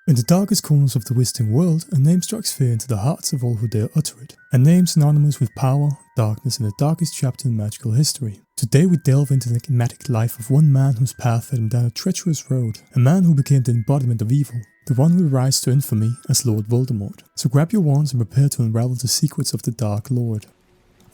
In the darkest corners of the Wizarding world, a name strikes fear into the hearts of all who dare utter it. A name synonymous with power, darkness, and the darkest chapter in magical history. Today we delve into the enigmatic life of one man whose path led him down a treacherous road. A man who became the embodiment of evil. The one who will rise to infamy as Lord Voldemort. So grab your wands and prepare to unravel the secrets of the Dark Lord.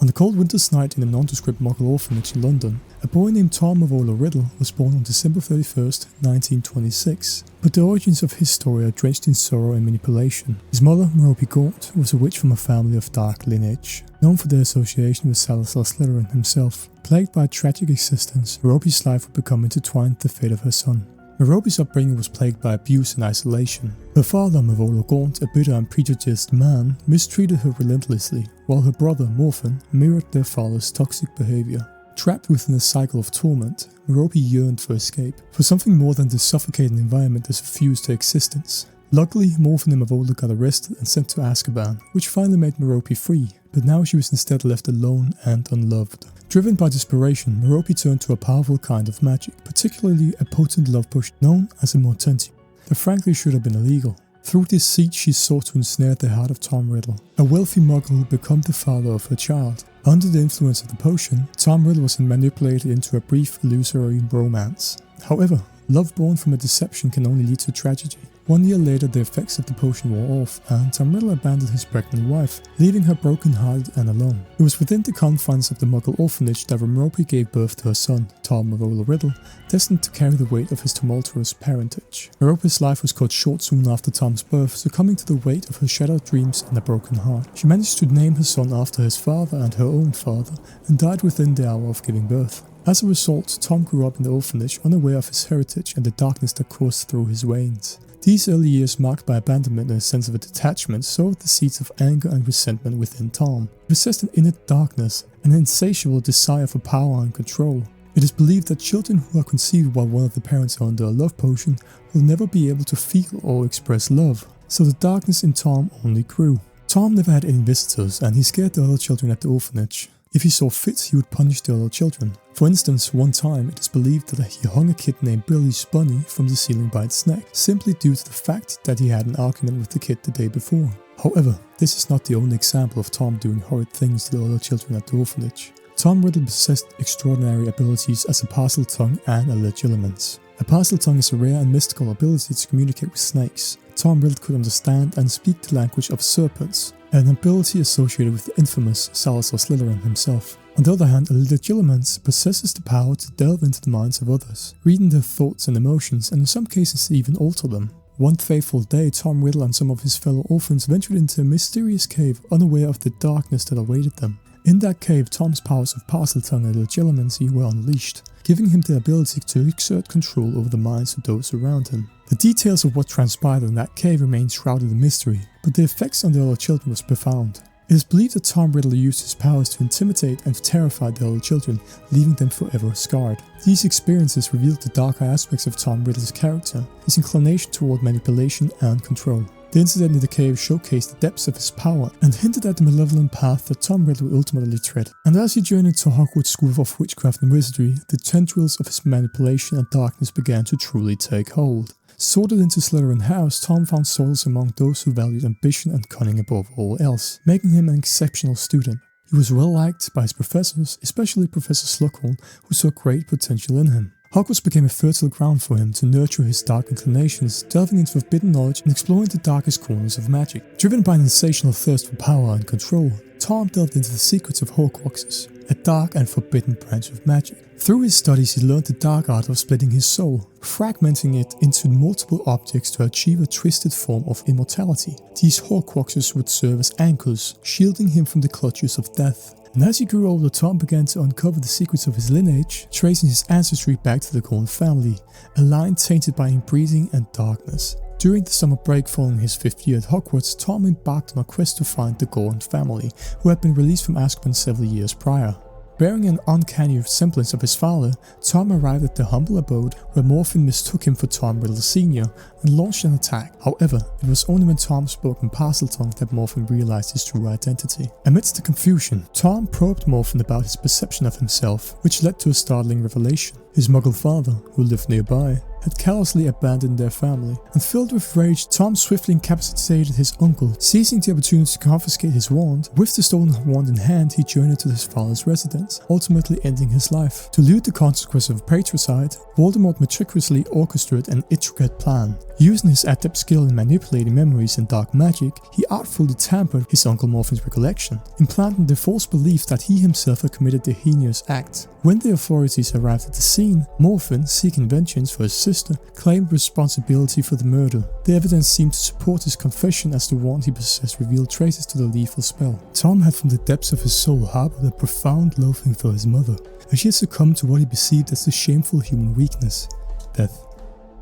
On a cold winter's night in a nondescript Muggle orphanage in London, a boy named Tom Riddle was born on December 31st, 1926. But the origins of his story are drenched in sorrow and manipulation. His mother, Merope Gaunt, was a witch from a family of dark lineage, known for their association with Salazar Slytherin himself. Plagued by a tragic existence, Merope's life would become intertwined with the fate of her son. Merope's upbringing was plagued by abuse and isolation. Her father, Merope Gaunt, a bitter and prejudiced man, mistreated her relentlessly, while her brother, Morphin, mirrored their father's toxic behavior. Trapped within a cycle of torment, Merope yearned for escape, for something more than the suffocating environment that suffused her existence. Luckily, Morphin and Merope got arrested and sent to Azkaban, which finally made Merope free, but now she was instead left alone and unloved. Driven by desperation, Merope turned to a powerful kind of magic, particularly a potent love potion known as a Mortentium, that frankly should have been illegal. Through deceit, she sought to ensnare the heart of Tom Riddle, a wealthy muggle who would become the father of her child. Under the influence of the potion, Tom Riddle was manipulated into a brief, illusory romance. However, love born from a deception can only lead to tragedy. 1 year later, the effects of the potion wore off, and Tom Riddle abandoned his pregnant wife, leaving her broken-hearted and alone. It was within the confines of the Muggle orphanage that Merope gave birth to her son, Tom Riddle, destined to carry the weight of his tumultuous parentage. Merope's life was cut short soon after Tom's birth, succumbing to the weight of her shattered dreams and a broken heart. She managed to name her son after his father and her own father, and died within the hour of giving birth. As a result, Tom grew up in the orphanage, unaware of his heritage and the darkness that coursed through his veins. These early years, marked by abandonment and a sense of a detachment, sowed the seeds of anger and resentment within Tom. He possessed an inner darkness, and an insatiable desire for power and control. It is believed that children who are conceived while one of the parents are under a love potion will never be able to feel or express love, so the darkness in Tom only grew. Tom never had any visitors, and he scared the other children at the orphanage. If he saw fit, he would punish the other children. For instance, one time it is believed that he hung a kid named Billy's bunny from the ceiling by its neck, simply due to the fact that he had an argument with the kid the day before. However, this is not the only example of Tom doing horrid things to the other children at the orphanage. Tom Riddle possessed extraordinary abilities as a Parseltongue and a Legilimens. A Parseltongue is a rare and mystical ability to communicate with snakes. Tom Riddle could understand and speak the language of serpents, an ability associated with the infamous Salazar Slytherin himself. On the other hand, a Legilimens possesses the power to delve into the minds of others, reading their thoughts and emotions, and in some cases even alter them. One fateful day, Tom Riddle and some of his fellow orphans ventured into a mysterious cave, unaware of the darkness that awaited them. In that cave, Tom's powers of Parseltongue and Legilimens were unleashed, giving him the ability to exert control over the minds of those around him. The details of what transpired in that cave remain shrouded in mystery, but the effects on the other children was profound. It is believed that Tom Riddle used his powers to intimidate and terrify the other children, leaving them forever scarred. These experiences revealed the darker aspects of Tom Riddle's character, his inclination toward manipulation and control. The incident in the cave showcased the depths of his power and hinted at the malevolent path that Tom Riddle would ultimately tread. And as he journeyed to Hogwarts School of Witchcraft and Wizardry, the tendrils of his manipulation and darkness began to truly take hold. Sorted into Slytherin House, Tom found solace among those who valued ambition and cunning above all else, making him an exceptional student. He was well liked by his professors, especially Professor Slughorn, who saw great potential in him. Hogwarts became a fertile ground for him to nurture his dark inclinations, delving into forbidden knowledge and exploring the darkest corners of magic. Driven by an insatiable thirst for power and control, Tom delved into the secrets of Horcruxes, a dark and forbidden branch of magic. Through his studies, he learned the dark art of splitting his soul, fragmenting it into multiple objects to achieve a twisted form of immortality. These Horcruxes would serve as anchors, shielding him from the clutches of death. And as he grew older, Tom began to uncover the secrets of his lineage, tracing his ancestry back to the Gaunt family, a line tainted by inbreeding and darkness. During the summer break following his 5th year at Hogwarts, Tom embarked on a quest to find the Gaunt family, who had been released from Azkaban several years prior. Bearing an uncanny resemblance of his father, Tom arrived at the humble abode where Morphin mistook him for Tom Riddle Sr. and launched an attack. However, it was only when Tom spoke in Parseltongue that Morphin realized his true identity. Amidst the confusion, Tom probed Morphin about his perception of himself, which led to a startling revelation. His Muggle father, who lived nearby, had callously abandoned their family, and filled with rage, Tom swiftly incapacitated his uncle. Seizing the opportunity to confiscate his wand, with the stolen wand in hand, he journeyed to his father's residence, ultimately ending his life. To elude the consequence of patricide, Voldemort meticulously orchestrated an intricate plan. Using his adept skill in manipulating memories and dark magic, he artfully tampered his Uncle Morphin's recollection, implanting the false belief that he himself had committed the heinous act. When the authorities arrived at the scene, Morphin, seeking vengeance for his sister, claimed responsibility for the murder. The evidence seemed to support his confession, as the wand he possessed revealed traces to the lethal spell. Tom had from the depths of his soul harbored a profound loathing for his mother, as she had succumbed to what he perceived as the shameful human weakness, death.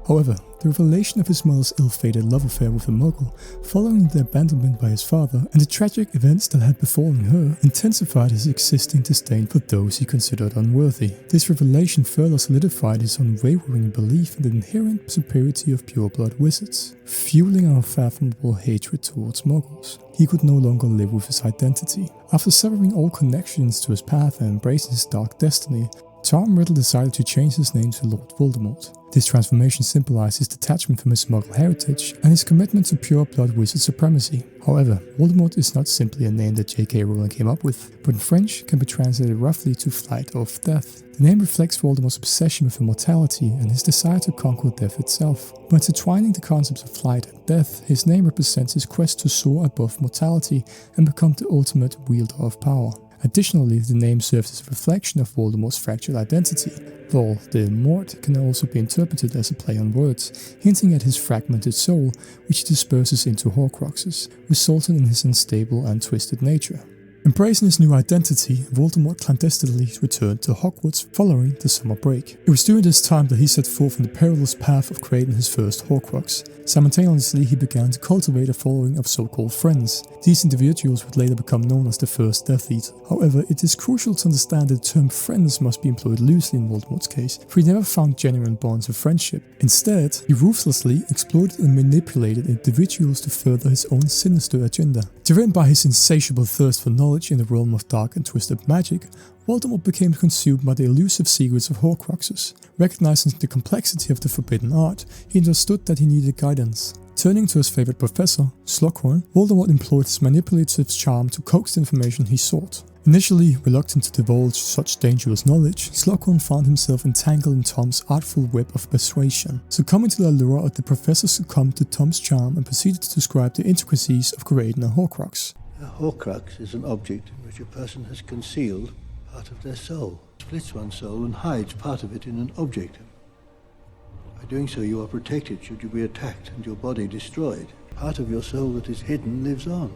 However, the revelation of his mother's ill-fated love affair with a Muggle, following the abandonment by his father, and the tragic events that had befallen her, intensified his existing disdain for those he considered unworthy. This revelation further solidified his unwavering belief in the inherent superiority of pure-blood wizards, fueling an unfathomable hatred towards Muggles. He could no longer live with his identity. After severing all connections to his path and embracing his dark destiny, Tom Riddle decided to change his name to Lord Voldemort. This transformation symbolized his detachment from his Muggle heritage and his commitment to pure-blood wizard supremacy. However, Voldemort is not simply a name that J.K. Rowling came up with, but in French can be translated roughly to flight of death. The name reflects Voldemort's obsession with immortality and his desire to conquer death itself. By intertwining the concepts of flight and death, his name represents his quest to soar above mortality and become the ultimate wielder of power. Additionally, the name serves as a reflection of Voldemort's fractured identity. Voldemort can also be interpreted as a play on words, hinting at his fragmented soul, which he disperses into Horcruxes, resulting in his unstable and twisted nature. Embracing his new identity, Voldemort clandestinely returned to Hogwarts following the summer break. It was during this time that he set forth on the perilous path of creating his first Horcrux. Simultaneously, he began to cultivate a following of so-called friends. These individuals would later become known as the First Death Eater. However, it is crucial to understand that the term friends must be employed loosely in Voldemort's case, for he never found genuine bonds of friendship. Instead, he ruthlessly exploited and manipulated individuals to further his own sinister agenda. Driven by his insatiable thirst for knowledge in the realm of dark and twisted magic, Voldemort became consumed by the elusive secrets of Horcruxes. Recognizing the complexity of the forbidden art, he understood that he needed guidance. Turning to his favorite professor, Slughorn, Voldemort employed his manipulative charm to coax the information he sought. Initially reluctant to divulge such dangerous knowledge, Slughorn found himself entangled in Tom's artful web of persuasion. Succumbing to the allure, the professor succumbed to Tom's charm and proceeded to describe the intricacies of creating a Horcrux. A Horcrux is an object in which a person has concealed part of their soul, splits one's soul and hides part of it in an object. By doing so, you are protected should you be attacked and your body destroyed. Part of your soul that is hidden lives on.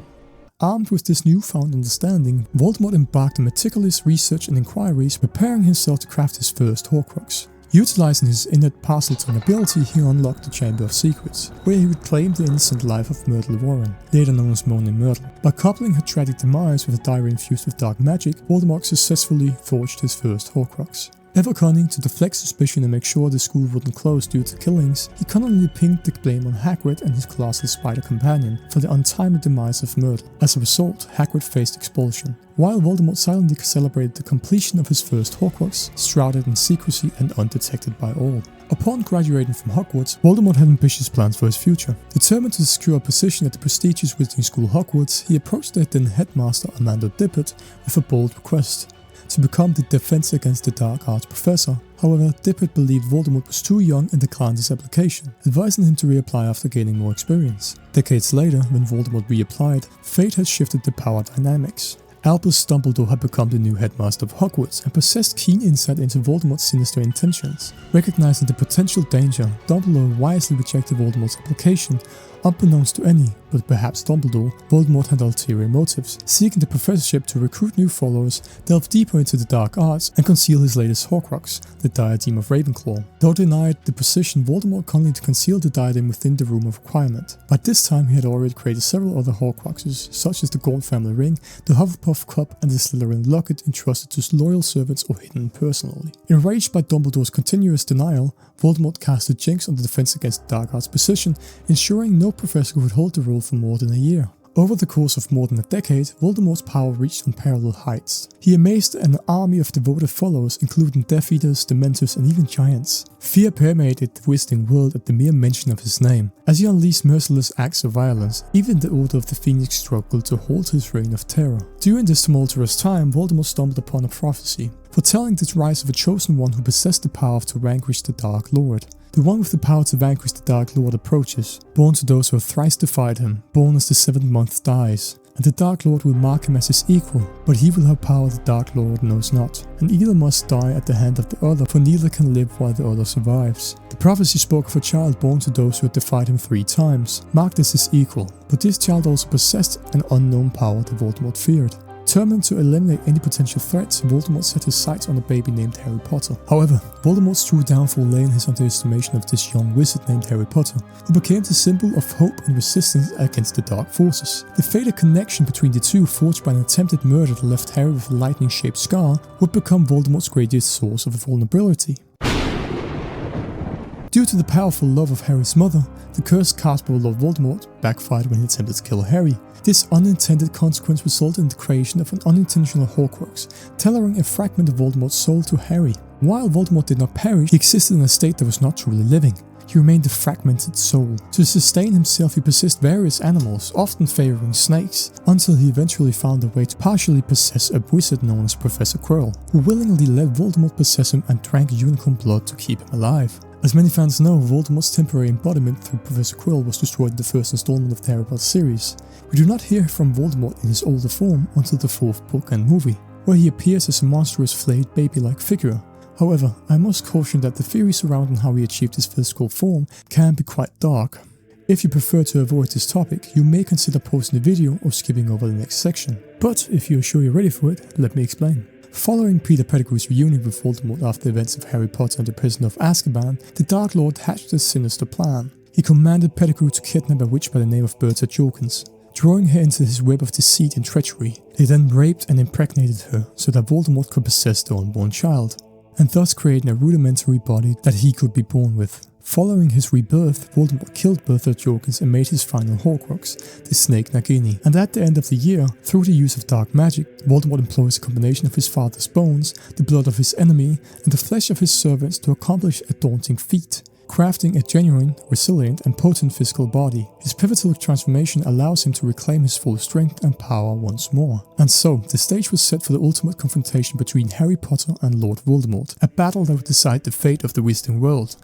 Armed with this newfound understanding, Voldemort embarked on meticulous research and inquiries, preparing himself to craft his first Horcrux. Utilizing his innate Parseltongue ability, he unlocked the Chamber of Secrets, where he would claim the innocent life of Myrtle Warren, later known as Moaning Myrtle. By coupling her tragic demise with a diary infused with dark magic, Voldemort successfully forged his first Horcrux. Ever cunning to deflect suspicion and make sure the school wouldn't close due to killings, he cunningly pinned the blame on Hagrid and his colossal spider companion for the untimely demise of Myrtle. As a result, Hagrid faced expulsion, while Voldemort silently celebrated the completion of his first Horcrux, shrouded in secrecy and undetected by all. Upon graduating from Hogwarts, Voldemort had ambitious plans for his future. Determined to secure a position at the prestigious wizarding school Hogwarts, he approached the then headmaster Amanda Dippet with a bold request: to become the Defense Against the Dark Arts professor. However, Dippet believed Voldemort was too young and declined his application, advising him to reapply after gaining more experience. Decades later, when Voldemort reapplied, fate had shifted the power dynamics. Albus Dumbledore had become the new headmaster of Hogwarts and possessed keen insight into Voldemort's sinister intentions. Recognizing the potential danger, Dumbledore wisely rejected Voldemort's application. Unbeknownst to any, but perhaps Dumbledore, Voldemort had ulterior motives, seeking the professorship to recruit new followers, delve deeper into the dark arts, and conceal his latest Horcrux, the Diadem of Ravenclaw. Though denied the position, Voldemort cunningly concealed the diadem within the Room of Requirement. By this time, he had already created several other Horcruxes, such as the Gold Family Ring, the Hufflepuff Cup, and the Slytherin Locket, entrusted to loyal servants or hidden personally. Enraged by Dumbledore's continuous denial, Voldemort casted Jinx on the Defense Against the Dark Arts position, ensuring no professor would hold the role for more than a year. Over the course of more than a decade, Voldemort's power reached unparalleled heights. He amazed an army of devoted followers, including Death Eaters, Dementors, and even Giants. Fear permeated the Wizarding World at the mere mention of his name, as he unleashed merciless acts of violence. Even the Order of the Phoenix struggled to halt his reign of terror. During this tumultuous time, Voldemort stumbled upon a prophecy, foretelling the rise of a chosen one who possessed the power to vanquish the Dark Lord. The one with the power to vanquish the Dark Lord approaches, born to those who have thrice defied him, born as the 7th month dies. And the Dark Lord will mark him as his equal, but he will have power the Dark Lord knows not, and either must die at the hand of the other, for neither can live while the other survives. The prophecy spoke of a child born to those who had defied him 3 times, marked as his equal, but this child also possessed an unknown power that Voldemort feared. Determined to eliminate any potential threats, Voldemort set his sights on a baby named Harry Potter. However, Voldemort's true downfall lay in his underestimation of this young wizard named Harry Potter, who became the symbol of hope and resistance against the dark forces. The fatal connection between the two, forged by an attempted murder that left Harry with a lightning-shaped scar, would become Voldemort's greatest source of vulnerability. Due to the powerful love of Harry's mother, the curse cast by Lord Voldemort backfired when he attempted to kill Harry. This unintended consequence resulted in the creation of an unintentional Horcrux, tailoring a fragment of Voldemort's soul to Harry. While Voldemort did not perish, he existed in a state that was not truly living. He remained a fragmented soul. To sustain himself, he possessed various animals, often favoring snakes, until he eventually found a way to partially possess a wizard known as Professor Quirrell, who willingly let Voldemort possess him and drank unicorn blood to keep him alive. As many fans know, Voldemort's temporary embodiment through Professor Quirrell was destroyed in the first installment of the Harry Potter series. We do not hear from Voldemort in his older form until the 4th book and movie, where he appears as a monstrous flayed baby-like figure. However, I must caution that the theories surrounding how he achieved his physical form can be quite dark. If you prefer to avoid this topic, you may consider pausing the video or skipping over the next section. But if you are sure you're ready for it, let me explain. Following Peter Pettigrew's reunion with Voldemort after the events of Harry Potter and the Prisoner of Azkaban, the Dark Lord hatched a sinister plan. He commanded Pettigrew to kidnap a witch by the name of Bertha Jorkins, drawing her into his web of deceit and treachery. They then raped and impregnated her so that Voldemort could possess the unborn child, and thus creating a rudimentary body that he could be born with. Following his rebirth, Voldemort killed Bertha Jorkins and made his final Horcrux, the Snake Nagini. And at the end of the year, through the use of dark magic, Voldemort employs a combination of his father's bones, the blood of his enemy, and the flesh of his servants to accomplish a daunting feat, crafting a genuine, resilient, and potent physical body. His pivotal transformation allows him to reclaim his full strength and power once more. And so, the stage was set for the ultimate confrontation between Harry Potter and Lord Voldemort, a battle that would decide the fate of the Wizarding World.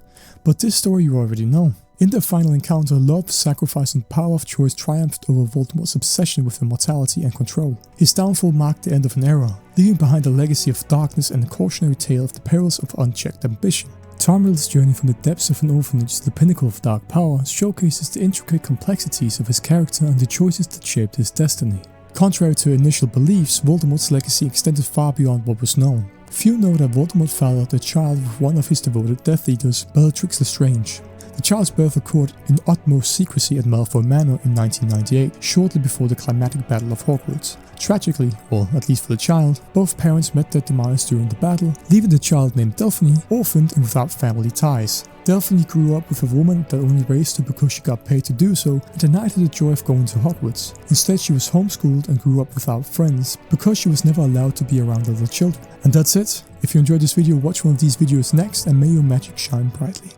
But this story you already know. In their final encounter, love, sacrifice, and power of choice triumphed over Voldemort's obsession with immortality and control. His downfall marked the end of an era, leaving behind a legacy of darkness and a cautionary tale of the perils of unchecked ambition. Tom Riddle's journey from the depths of an orphanage to the pinnacle of dark power showcases the intricate complexities of his character and the choices that shaped his destiny. Contrary to initial beliefs, Voldemort's legacy extended far beyond what was known. Few know that Voldemort fathered a child with one of his devoted Death Eaters, Bellatrix Lestrange. The child's birth occurred in utmost secrecy at Malfoy Manor in 1998, shortly before the climactic Battle of Hogwarts. Tragically, or at least for the child, both parents met their demise during the battle, leaving the child named Delphine orphaned and without family ties. Delphine grew up with a woman that only raised her because she got paid to do so and denied her the joy of going to Hogwarts. Instead, she was homeschooled and grew up without friends because she was never allowed to be around other children. And that's it. If you enjoyed this video, watch one of these videos next and may your magic shine brightly.